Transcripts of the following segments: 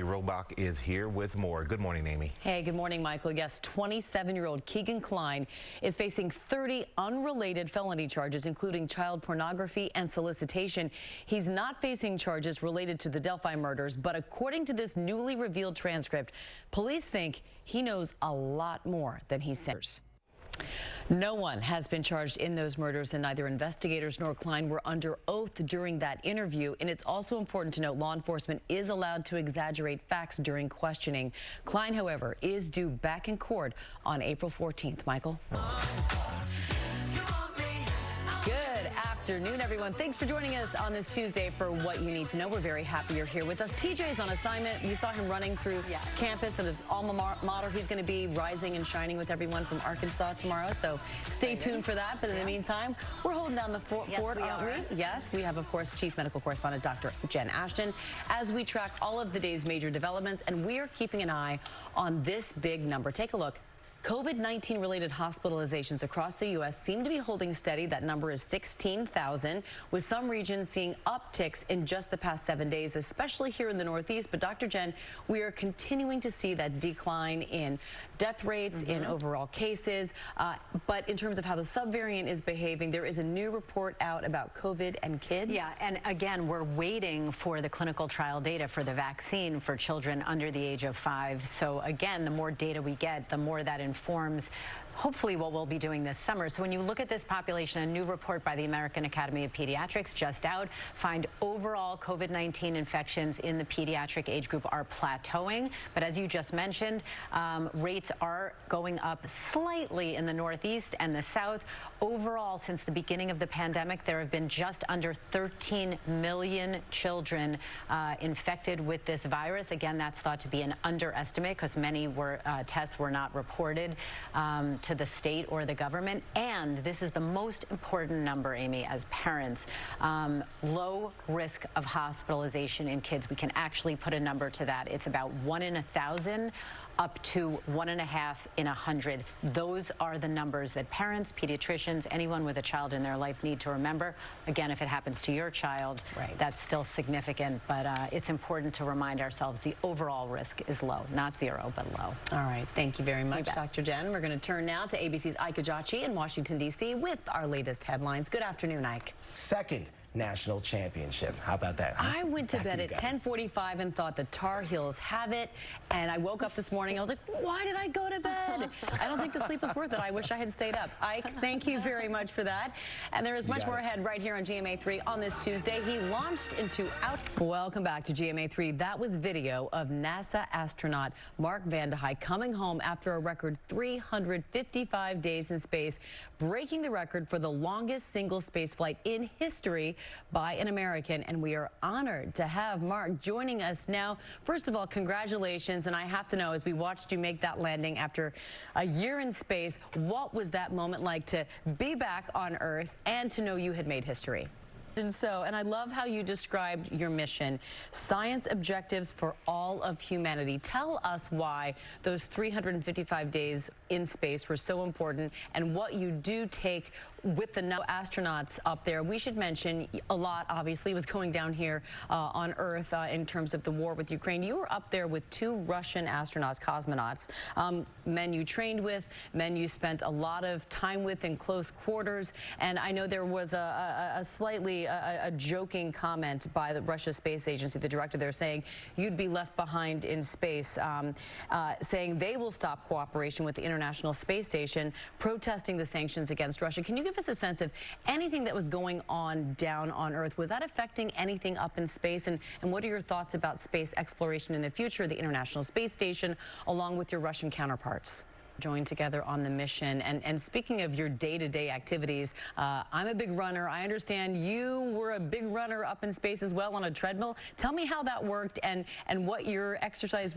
Robach is here with more. Good morning, Amy. Hey, good morning, Michael. Yes, 27-year-old Keegan Klein is facing 30 unrelated felony charges, including child pornography and solicitation. He's not facing charges related to the Delphi murders, but according to this newly revealed transcript, police think he knows a lot more than he says. No one has been charged in those murders, and neither investigators nor Klein were under oath during that interview. And it's also important to note law enforcement is allowed to exaggerate facts during questioning. Klein, however, is due back in court on April 14th. Michael? Good afternoon, everyone. Thanks for joining us on this Tuesday for What You Need to Know. We're very happy you're here with us. TJ is on assignment. We saw him running through campus at his alma mater. He's going to be rising and shining with everyone from Arkansas tomorrow, so stay tuned for that. But in the meantime, we're holding down the fort, aren't we? Yes, we have, of course, Chief Medical Correspondent Dr. Jen Ashton as we track all of the day's major developments, and we are keeping an eye on this big number. Take a look. COVID-19 related hospitalizations across the U.S. seem to be holding steady. That number is 16,000, with some regions seeing upticks in just the past 7 days, especially here in the Northeast. But Dr. Jen, we are continuing to see that decline in death rates, in overall cases. But in terms of how the subvariant is behaving, there is a new report out about COVID and kids. Yeah, and again, we're waiting for the clinical trial data for the vaccine for children under the age of 5. So again, the more data we get, the more that informs hopefully what we'll be doing this summer. So when you look at this population, a new report by the American Academy of Pediatrics just out find overall COVID-19 infections in the pediatric age group are plateauing. But as you just mentioned, rates are going up slightly in the Northeast and the South. Overall, since the beginning of the pandemic, there have been just under 13 million children infected with this virus. Again, that's thought to be an underestimate because many tests were not reported to the state or the government. And this is the most important number, Amy, as parents, low risk of hospitalization in kids. We can actually put a number to that. It's about 1 in 1,000 up to 1.5 in 100. Those are the numbers that parents, pediatricians, anyone with a child in their life need to remember. Again, if it happens to your child, that's still significant, but it's important to remind ourselves the overall risk is low, not zero, but low. All right, thank you very much, Dr. Jen. We're going to turn now to ABC's Ike Ajachi in Washington, D.C. with our latest headlines. Good afternoon, Ike. Second national championship. How about that? I went to bed at 10:45 and thought the Tar Heels have it, and I woke up this morning. I was like, why did I go to bed? I don't think the sleep was worth it. I wish I had stayed up. Ike, thank you very much for that. And there is much more ahead right here on GMA3 on this Tuesday. He launched into Welcome back to GMA3. That was video of NASA astronaut Mark Vande Hei coming home after a record 355 days in space, breaking the record for the longest single space flight in history by an American, and we are honored to have Mark joining us now. First of all, congratulations, and I have to know, as we watched you make that landing after a year in space, what was that moment like to be back on Earth and to know you had made history? And I love how you described your mission, science objectives for all of humanity. Tell us why those 355 days in space were so important and what you do take with the astronauts up there. We should mention a lot, obviously, was going down here on Earth in terms of the war with Ukraine. You were up there with 2 Russian astronauts, cosmonauts, men you trained with, men you spent a lot of time with in close quarters. And I know there was a slightly joking comment by the Russia Space Agency, the director there, saying you'd be left behind in space, saying they will stop cooperation with the International Space Station, protesting the sanctions against Russia. Can you give us a sense of anything that was going on down on Earth? Was that affecting anything up in space? And what are your thoughts about space exploration in the future, the International Space Station, along with your Russian counterparts? Joined together on the mission. And speaking of your day-to-day activities, I'm a big runner. I understand you were a big runner up in space as well on a treadmill. Tell me how that worked and what your exercise.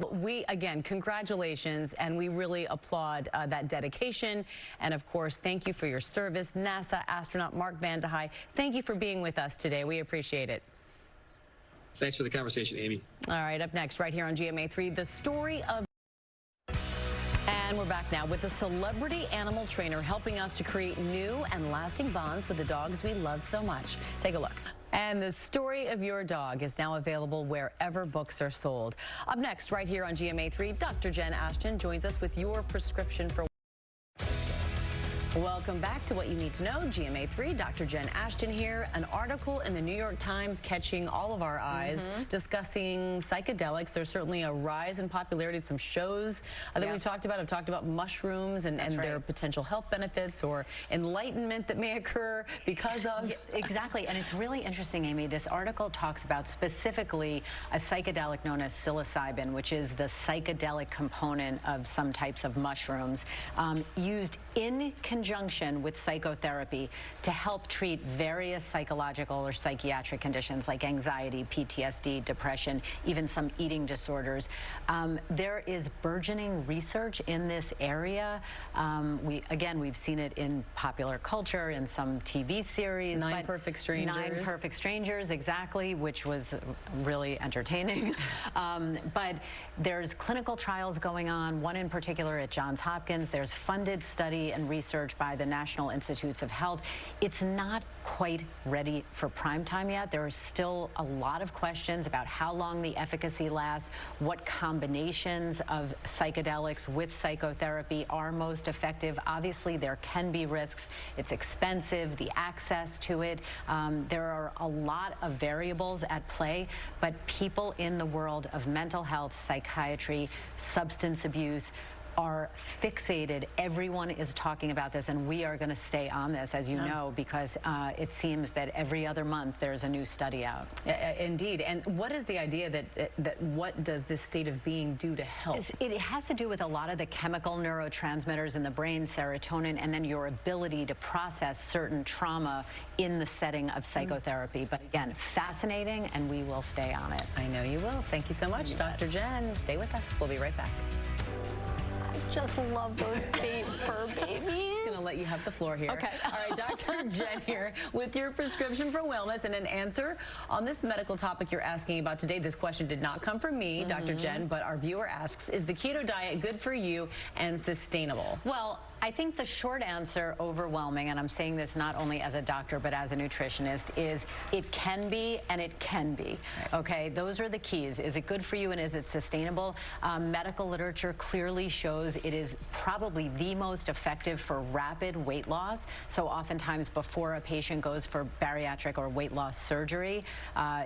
Again, congratulations, and we really applaud that dedication. And of course, thank you for your service. NASA astronaut Mark Vande Hei, thank you for being with us today. We appreciate it. Thanks for the conversation, Amy. All right, up next, right here on GMA3, the story of And we're back now with a celebrity animal trainer helping us to create new and lasting bonds with the dogs we love so much. Take a look. And the story of your dog is now available wherever books are sold. Up next, right here on GMA3, Dr. Jen Ashton joins us with your prescription for. Welcome back to What You Need to Know, GMA3. Dr. Jen Ashton here. An article in the New York Times catching all of our eyes, discussing psychedelics. There's certainly a rise in popularity of some shows that we've talked about. I've talked about mushrooms and their potential health benefits or enlightenment that may occur because of. Exactly, and it's really interesting, Amy. This article talks about specifically a psychedelic known as psilocybin, which is the psychedelic component of some types of mushrooms, used in conjunction with psychotherapy to help treat various psychological or psychiatric conditions like anxiety, PTSD, depression, even some eating disorders. There is burgeoning research in this area. We've seen it in popular culture, in some TV series. Nine Perfect Strangers. Nine Perfect Strangers, exactly, which was really entertaining. But there's clinical trials going on, one in particular at Johns Hopkins. There's funded study and research by the National Institutes of Health. It's not quite ready for prime time yet. There are still a lot of questions about how long the efficacy lasts, what combinations of psychedelics with psychotherapy are most effective. Obviously, there can be risks. It's expensive, the access to it. There are a lot of variables at play, but people in the world of mental health, psychiatry, substance abuse, are fixated. Everyone is talking about this, and we are going to stay on this, as you know, because it seems that every other month there's a new study out. Indeed. And what is the idea that what does this state of being do to help? It has to do with a lot of the chemical neurotransmitters in the brain, serotonin, and then your ability to process certain trauma in the setting of psychotherapy. But again, fascinating, and we will stay on it. I know you will. Thank you so much, Dr. Jen. Stay with us. We'll be right back. Just love those fur babies. I'm going to let you have the floor here. Okay. All right, Dr. Jen here with your prescription for wellness and an answer on this medical topic you're asking about today. This question did not come from me, Dr. Jen, but our viewer asks, is the keto diet good for you and sustainable? Well, I think the short answer, overwhelming, and I'm saying this not only as a doctor but as a nutritionist, is it can be and it can be. Okay, those are the keys. Is it good for you and is it sustainable? Medical literature clearly shows it is probably the most effective for rapid weight loss. So oftentimes before a patient goes for bariatric or weight loss surgery,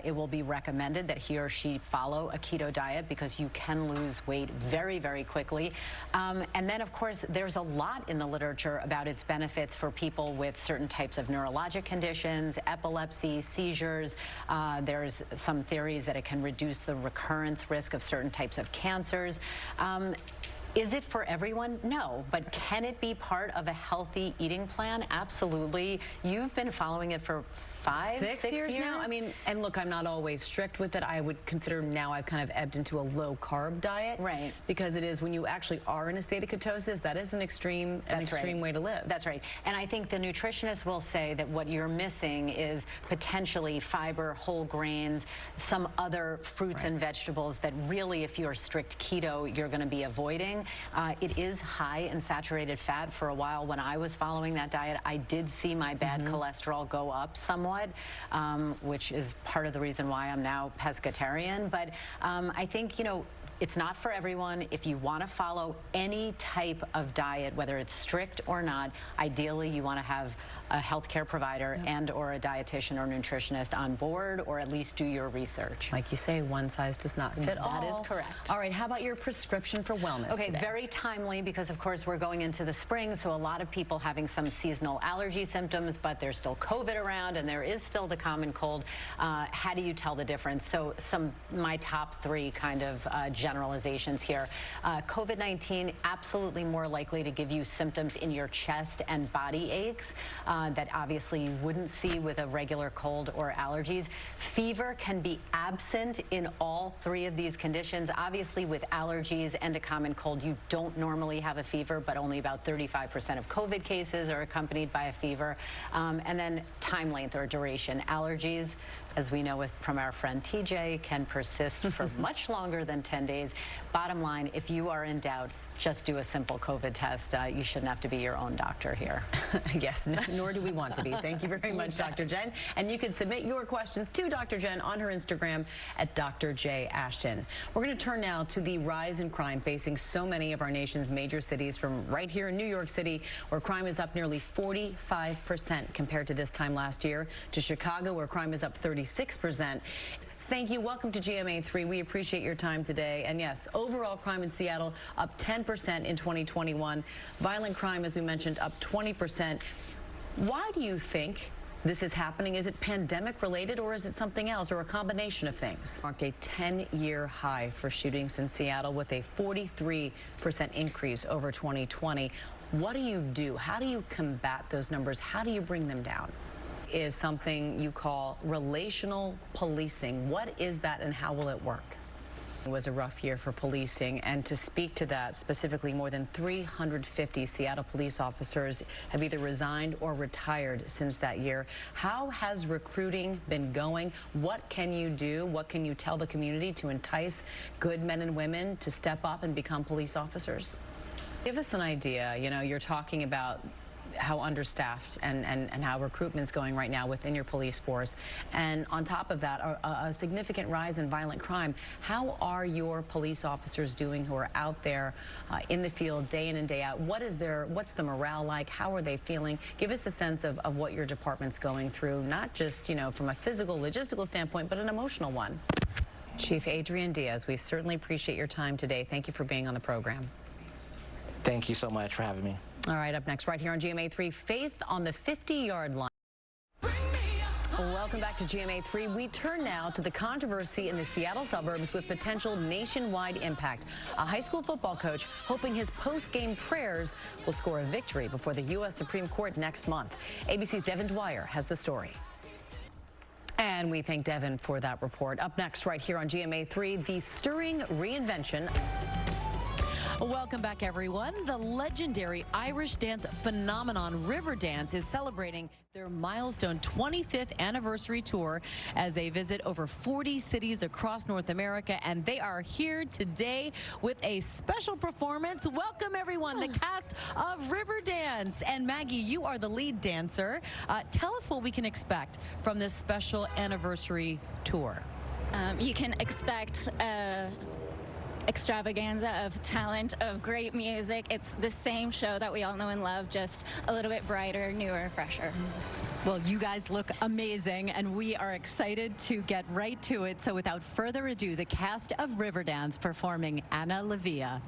it will be recommended that he or she follow a keto diet because you can lose weight very, very quickly. And then, of course, there's a lot in the literature about its benefits for people with certain types of neurologic conditions, epilepsy, seizures. There's some theories that it can reduce the recurrence risk of certain types of cancers. Is it for everyone? No. But can it be part of a healthy eating plan? Absolutely. You've been following it for six years now. I mean, and look, I'm not always strict with it. I would consider now I've kind of ebbed into a low carb diet. Right. Because it is when you actually are in a state of ketosis, that is an extreme way to live. That's right. And I think the nutritionist will say that what you're missing is potentially fiber, whole grains, some other fruits and vegetables that really, if you're strict keto, you're going to be avoiding. It is high in saturated fat. For a while when I was following that diet, I did see my bad cholesterol go up somewhat. Which is part of the reason why I'm now pescatarian. But I think, you know, it's not for everyone. If you want to follow any type of diet, whether it's strict or not, ideally you want to have a healthcare provider and or a dietitian or nutritionist on board, or at least do your research. Like you say, one size does not fit all. That is correct. All right, how about your prescription for wellness Okay, today? very timely because, of course, we're going into the spring, so a lot of people having some seasonal allergy symptoms, but there's still COVID around and there is still the common cold. How do you tell the difference? So my top three kind of generalizations here. COVID-19, absolutely more likely to give you symptoms in your chest and body aches that obviously you wouldn't see with a regular cold or allergies. Fever can be absent in all three of these conditions. Obviously, with allergies and a common cold, you don't normally have a fever, but only about 35% of COVID cases are accompanied by a fever. And then time length or duration. Allergies, as we know from our friend TJ, can persist for much longer than 10 days. Bottom line, if you are in doubt, just do a simple COVID test. You shouldn't have to be your own doctor here. Yes, nor do we want to be. Thank you very much, Dr. Jen. And you can submit your questions to Dr. Jen on her Instagram at Dr. J. Ashton. We're going to turn now to the rise in crime facing so many of our nation's major cities, from right here in New York City, where crime is up nearly 45% compared to this time last year, to Chicago, where crime is up 36%. Thank you. Welcome to GMA3. We appreciate your time today. And yes, overall crime in Seattle up 10% in 2021. Violent crime, as we mentioned, up 20%. Why do you think this is happening? Is it pandemic related, or is it something else, or a combination of things? Marked a 10-year high for shootings in Seattle, with a 43% increase over 2020. What do you do? How do you combat those numbers? How do you bring them down? Is something you call relational policing. What is that, and how will it work? It was a rough year for policing, and to speak to that specifically, more than 350 Seattle police officers have either resigned or retired since that year. How has recruiting been going? What can you do? What can you tell the community to entice good men and women to step up and become police officers? Give us an idea. You know, you're talking about how understaffed and how recruitment's going right now within your police force. And on top of that, a significant rise in violent crime. How are your police officers doing who are out there in the field day in and day out? What's the morale like? How are they feeling? Give us a sense of what your department's going through, not just, you know, from a physical, logistical standpoint, but an emotional one. Chief Adrian Diaz, we certainly appreciate your time today. Thank you for being on the program. Thank you so much for having me. All right, up next right here on GMA3, Faith on the 50-yard line. Welcome back to GMA3. We turn now to the controversy in the Seattle suburbs with potential nationwide impact. A high school football coach hoping his post-game prayers will score a victory before the U.S. Supreme Court next month. ABC's Devin Dwyer has the story. And we thank Devin for that report. Up next right here on GMA3, the stirring reinvention. Welcome back, everyone. The legendary Irish dance phenomenon Riverdance is celebrating their milestone 25th anniversary tour as they visit over 40 cities across North America, and they are here today with a special performance. Welcome, everyone, the cast of Riverdance. And Maggie, you are the lead dancer. Tell us what we can expect from this special anniversary tour. You can expect extravaganza of talent, of great music. It's the same show that we all know and love, just a little bit brighter, newer, fresher. Well, you guys look amazing, and we are excited to get right to it. So without further ado, the cast of Riverdance performing Anna Levia.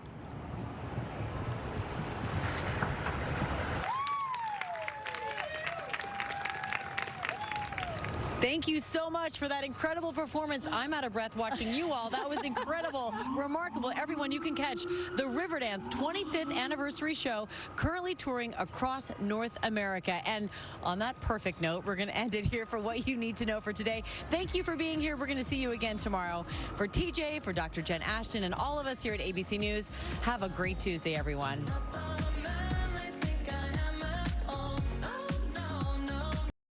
Thank you so much for that incredible performance. I'm out of breath watching you all. That was incredible, remarkable. Everyone, you can catch the Riverdance 25th anniversary show, currently touring across North America. And on that perfect note, we're going to end it here for what you need to know for today. Thank you for being here. We're going to see you again tomorrow. For TJ, for Dr. Jen Ashton, and all of us here at ABC News, have a great Tuesday, everyone.